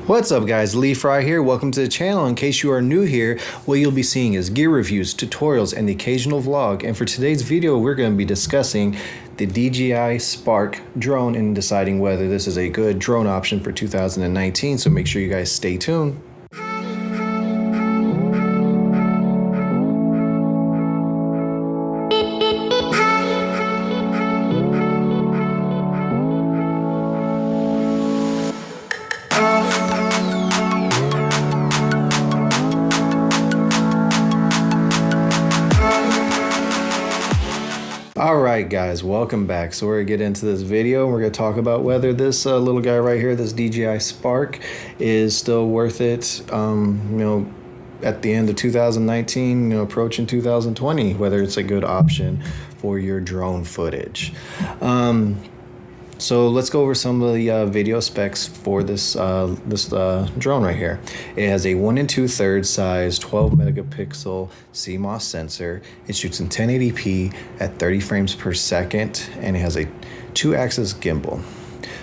What's up guys, Lee Fry here. Welcome to the channel. In case you are new here, what you'll be seeing is gear reviews, tutorials, and the occasional vlog. And for today's video, we're going to be discussing the DJI Spark drone and deciding whether this is a good drone option for 2019. So make sure you guys stay tuned. Alright guys, welcome back. So we're going to get into this video and we're going to talk about whether this little guy right here, this DJI Spark, is still worth it, at the end of 2019, approaching 2020, whether it's a good option for your drone footage. So let's go over some of the video specs for this drone right here. It has a 1 2/3 size 12 megapixel CMOS sensor. It shoots in 1080p at 30 frames per second, and it has a 2-axis gimbal.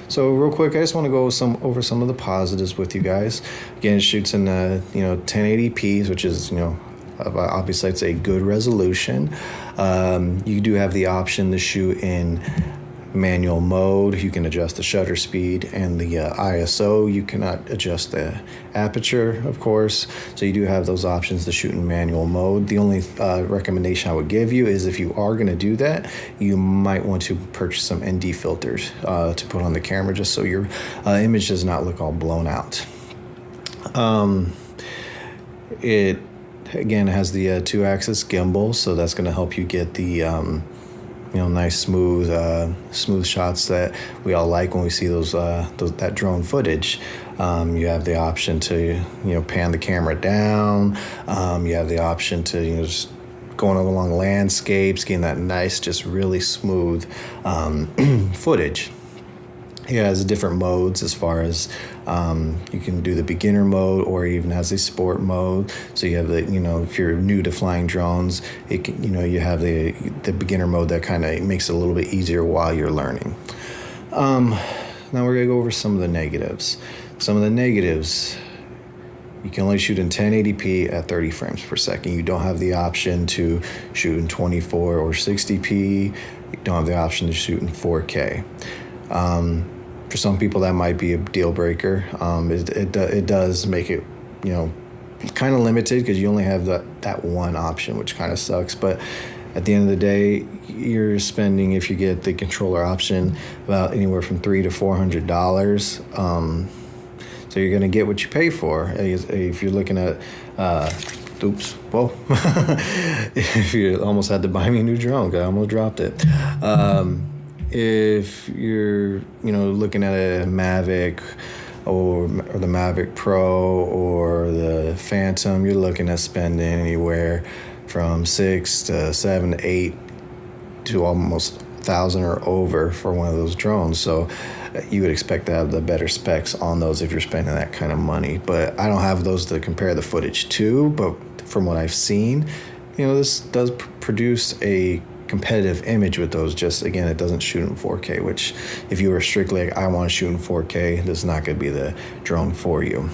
So real quick, I just want to go over some of the positives with you guys. Again, it shoots in 1080p, which is obviously it's a good resolution. You do have the option to shoot in manual mode. You can adjust the shutter speed and the ISO. You cannot adjust the aperture, of course, so you do have those options to shoot in manual mode. The only recommendation I would give you is if you are going to do that, you might want to purchase some ND filters to put on the camera, just so your image does not look all blown out. It again has the 2-axis gimbal, so that's going to help you get the nice smooth shots that we all like when we see that drone footage. You have the option to pan the camera down. You have the option to just going along landscapes, getting that nice, just really smooth footage. It has different modes as far as you can do the beginner mode, or even has a sport mode. So you have the if you're new to flying drones, it can, you have the beginner mode that kind of makes it a little bit easier while you're learning. Now we're gonna go over some of the negatives. Some of the negatives: you can only shoot in 1080p at 30 frames per second. You don't have the option to shoot in 24 or 60p. You don't have the option to shoot in 4K. For some people that might be a deal breaker. It does make it kind of limited, because you only have that one option, which kind of sucks. But at the end of the day, you're spending, if you get the controller option, about anywhere from $300 to $400. So you're gonna get what you pay for. If you're looking at oops, whoa. If you almost had to buy me a new drone, I almost dropped it. If you're looking at a Mavic or the Mavic Pro or the Phantom, you're looking at spending anywhere from $600 to $700 to $800 to almost $1,000 or over for one of those drones. So you would expect to have the better specs on those if you're spending that kind of money. But I don't have those to compare the footage to, but from what I've seen, this does produce a competitive image with those. Just again, it doesn't shoot in 4K, which if you were strictly like, I want to shoot in 4K, this is not going to be the drone for you.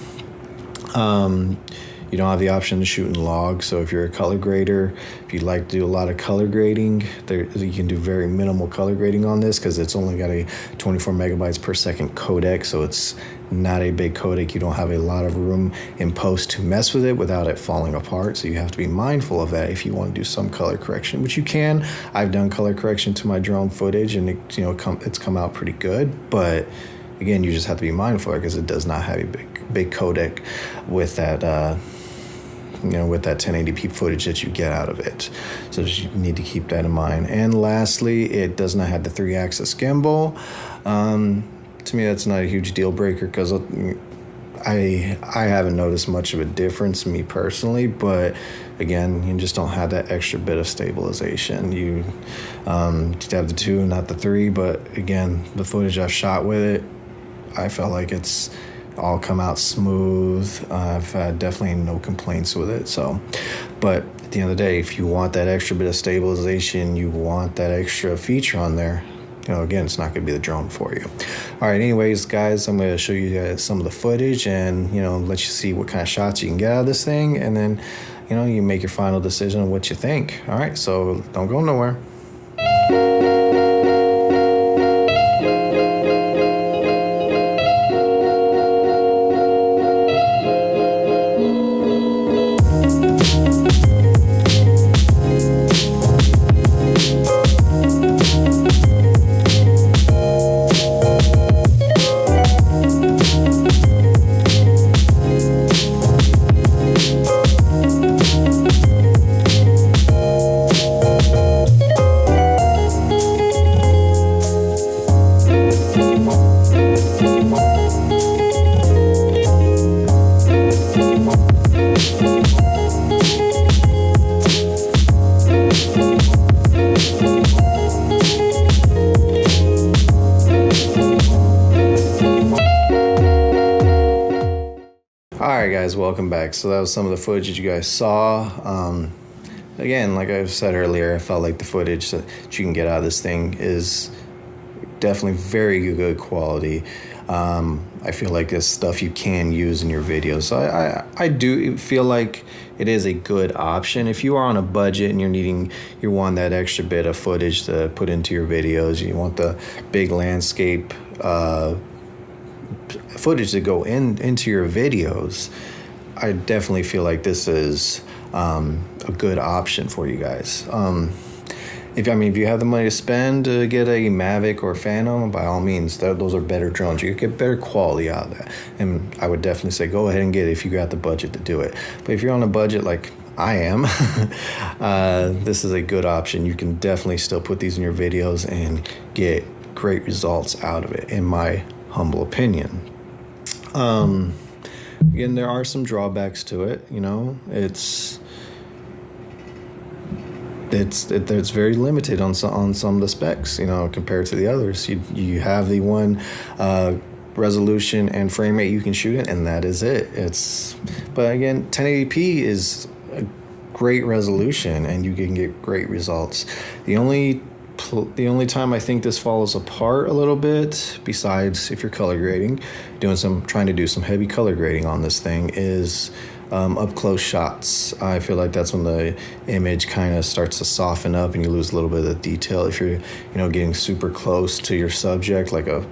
You don't have the option to shoot in log. So if you're a color grader, if you'd like to do a lot of color grading, you can do very minimal color grading on this, because it's only got a 24 megabytes per second codec. So it's not a big codec. You don't have a lot of room in post to mess with it without it falling apart. So you have to be mindful of that if you want to do some color correction, which you can. I've done color correction to my drone footage, and it's come out pretty good. But again, you just have to be mindful, because it does not have a big codec with that with that 1080p footage that you get out of it. So you need to keep that in mind. And lastly, it does not have the 3-axis gimbal. To me, that's not a huge deal breaker, because I haven't noticed much of a difference, me personally. But again, you just don't have that extra bit of stabilization. You have the 2, not the 3. But again, the footage I've shot with it, I felt like it's all come out smooth. I've had definitely no complaints with it. So, but at the end of the day, if you want that extra bit of stabilization, you want that extra feature on there, again, it's not going to be the drone for you. All right, anyways, guys, I'm going to show you guys some of the footage and, let you see what kind of shots you can get out of this thing. And then, you make your final decision on what you think. All right, so don't go nowhere. Alright guys, welcome back. So that was some of the footage that you guys saw. Again, like I said earlier, I felt like the footage that you can get out of this thing is definitely very good quality. I feel like it's stuff you can use in your videos. So I do feel like it is a good option. If you are on a budget and you want that extra bit of footage to put into your videos, you want the big landscape footage to go into your videos, I definitely feel like this is a good option for you guys. If you have the money to spend to get a Mavic or Phantom, by all means, those are better drones. You get better quality out of that, and I would definitely say go ahead and get it if you got the budget to do it. But if you're on a budget like I am, this is a good option. You can definitely still put these in your videos and get great results out of it, in my humble opinion. Again, there are some drawbacks to it. It's very limited on some of the specs, compared to the others. You have the one resolution and frame rate you can shoot it, and that is it. But again, 1080p is a great resolution, and you can get great results. The only time I think this falls apart a little bit, besides if you're color grading, trying to do some heavy color grading on this thing, is up close shots. I feel like that's when the image kind of starts to soften up and you lose a little bit of the detail. If you're getting super close to your subject, like a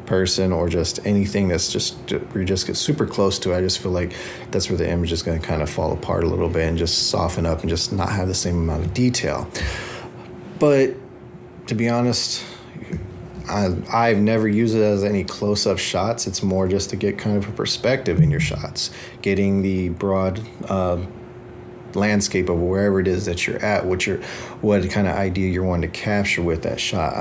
person or just anything that's where you just get super close to it, I just feel like that's where the image is going to kind of fall apart a little bit and just soften up and just not have the same amount of detail. But to be honest, I've never used it as any close-up shots. It's more just to get kind of a perspective in your shots, getting the broad landscape of wherever it is that you're at, what kind of idea you're wanting to capture with that shot.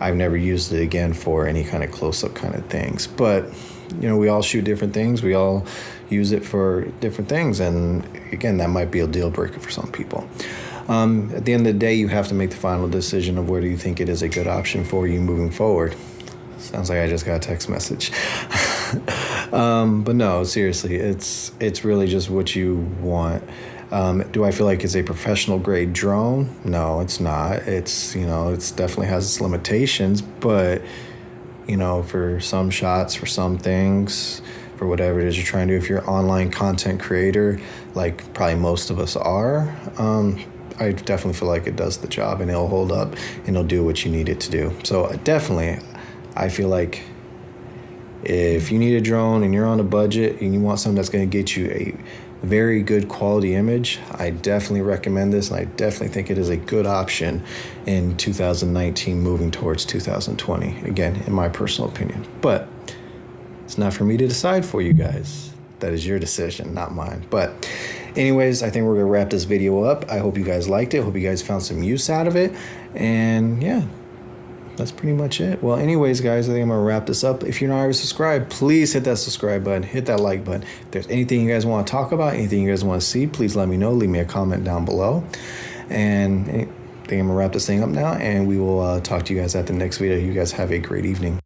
I've never used it again for any kind of close-up kind of things. But we all shoot different things. We all use it for different things, and again, that might be a deal breaker for some people. At the end of the day, you have to make the final decision of whether you think it is a good option for you moving forward. Sounds like I just got a text message. But no, seriously, it's really just what you want. Do I feel like it's a professional grade drone? No, it's not. It's definitely has its limitations, but for some shots, for some things, for whatever it is you're trying to do, if you're an online content creator, like probably most of us are, I definitely feel like it does the job, and it'll hold up and it'll do what you need it to do. So definitely, I feel like if you need a drone and you're on a budget and you want something that's going to get you a very good quality image, I definitely recommend this, and I definitely think it is a good option in 2019 moving towards 2020, again, in my personal opinion. But it's not for me to decide for you guys. That is your decision, not mine. But anyways, I think we're going to wrap this video up. I hope you guys liked it. Hope you guys found some use out of it. And yeah, that's pretty much it. Well, anyways, guys, I think I'm going to wrap this up. If you're not already subscribed, please hit that subscribe button, hit that like button. If there's anything you guys want to talk about, anything you guys want to see, please let me know. Leave me a comment down below. And I think I'm going to wrap this thing up now, and we will talk to you guys at the next video. You guys have a great evening.